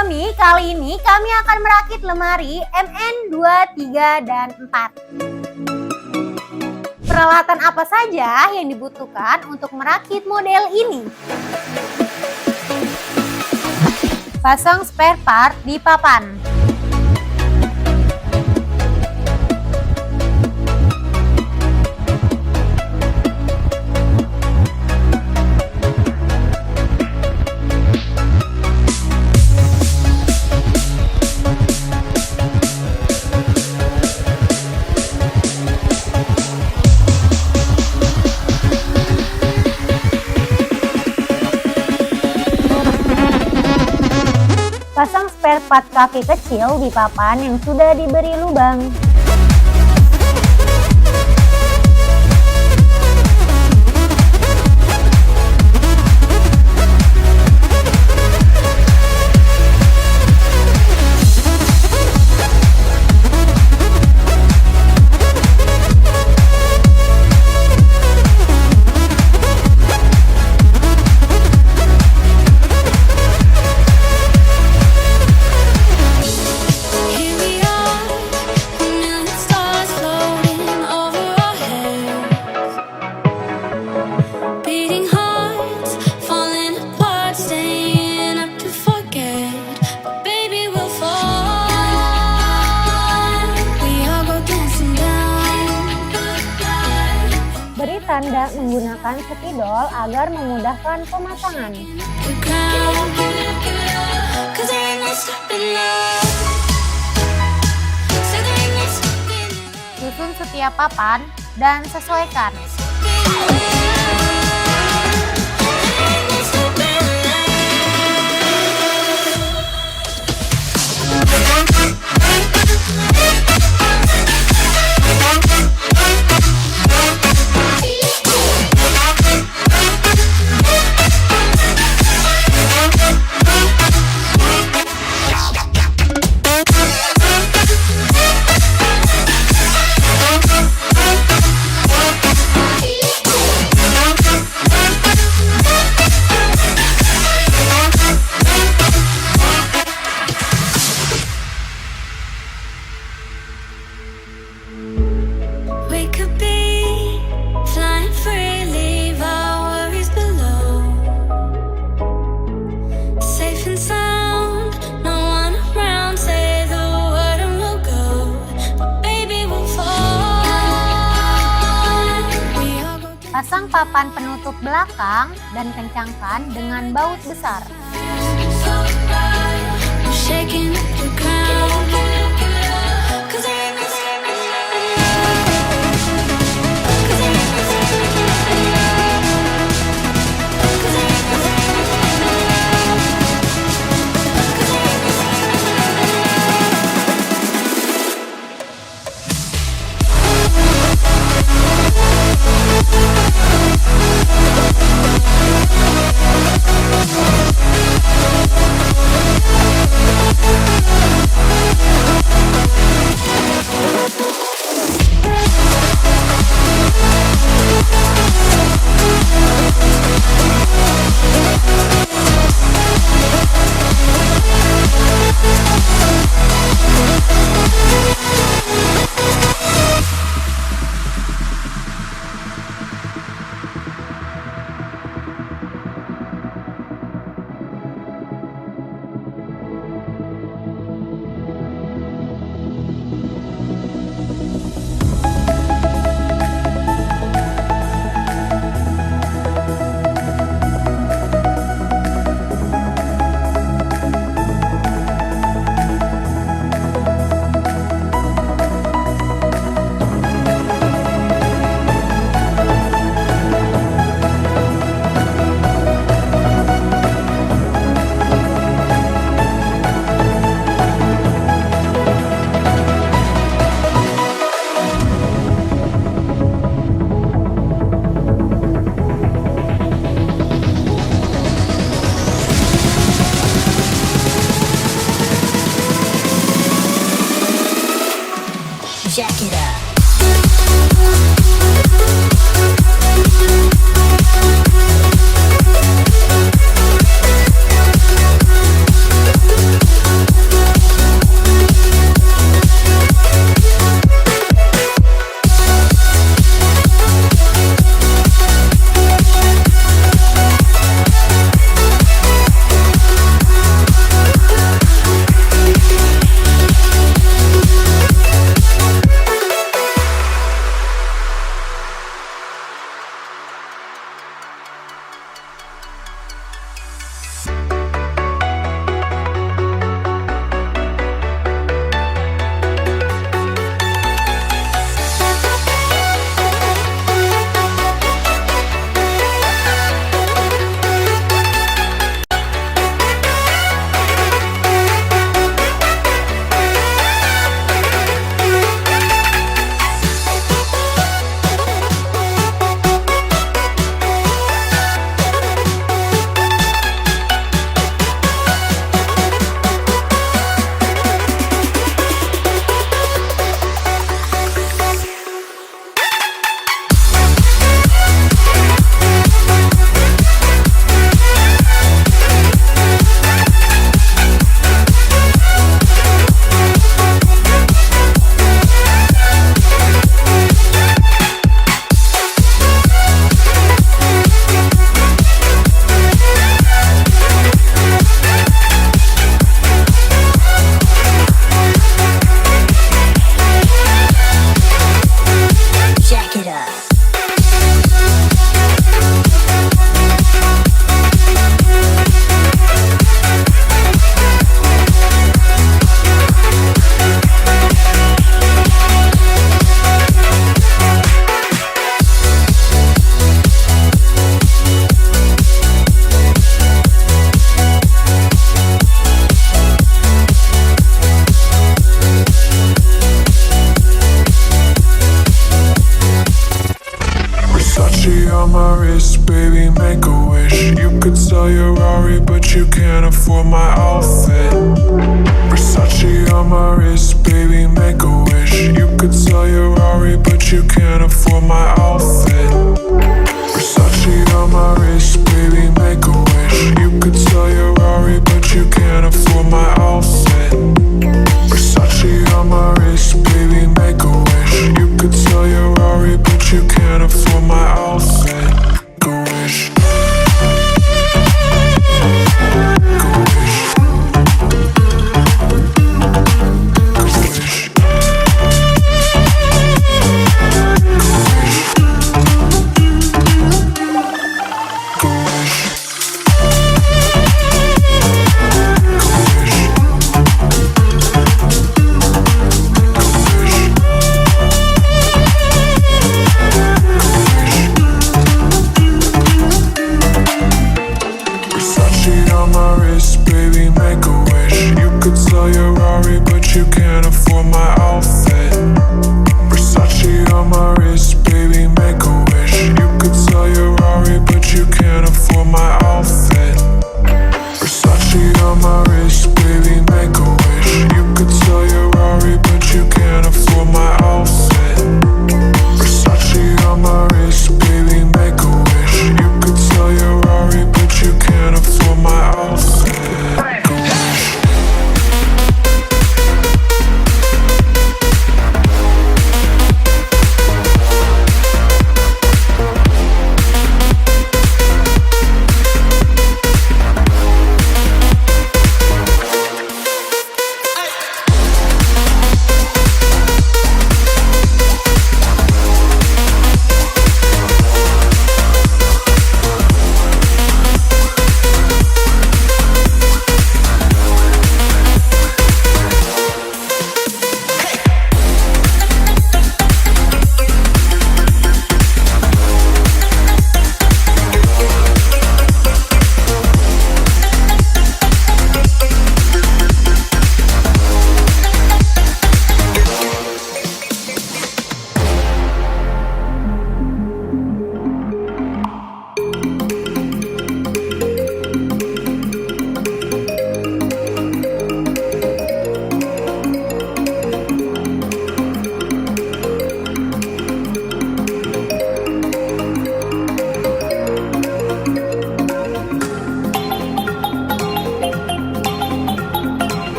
Suami, kali ini kami akan merakit lemari MN 2, 3, dan 4. Peralatan apa saja yang dibutuhkan untuk merakit model ini? Pasang spare part di papan. Pasang spare part kaki kecil di papan yang sudah diberi lubang. Beri tanda menggunakan spidol agar memudahkan pemasangan. Susun setiap papan dan sesuaikan. Pasang papan penutup belakang dan kencangkan dengan baut besar. Jack it up. baby, make a wish. You could sell your Rari, but you can't afford my outfit. Versace on my wrist, baby, make a wish. You could sell your Rari, but you can't afford my outfit. Versace on my wrist, baby, make a wish. You could sell your Rari, but you can't afford my outfit. Versace on my wrist, baby, make a wish. You could sell your Rari, but you can't afford my outfit. Go wish. Go wish. Go wish. Versace on my wrist, baby, make a wish. You could sell your Rari, but you can't afford my outfit. Versace on my wrist, baby, make a wish. You could sell your Rari, but you can't afford my outfit. Versace on my wrist, baby, make a wish. You could sell your Rari, but you can't afford my outfit. Versace on my wrist, baby, make a wish. You could sell your Rari, but you can't afford my outfit. Go wish.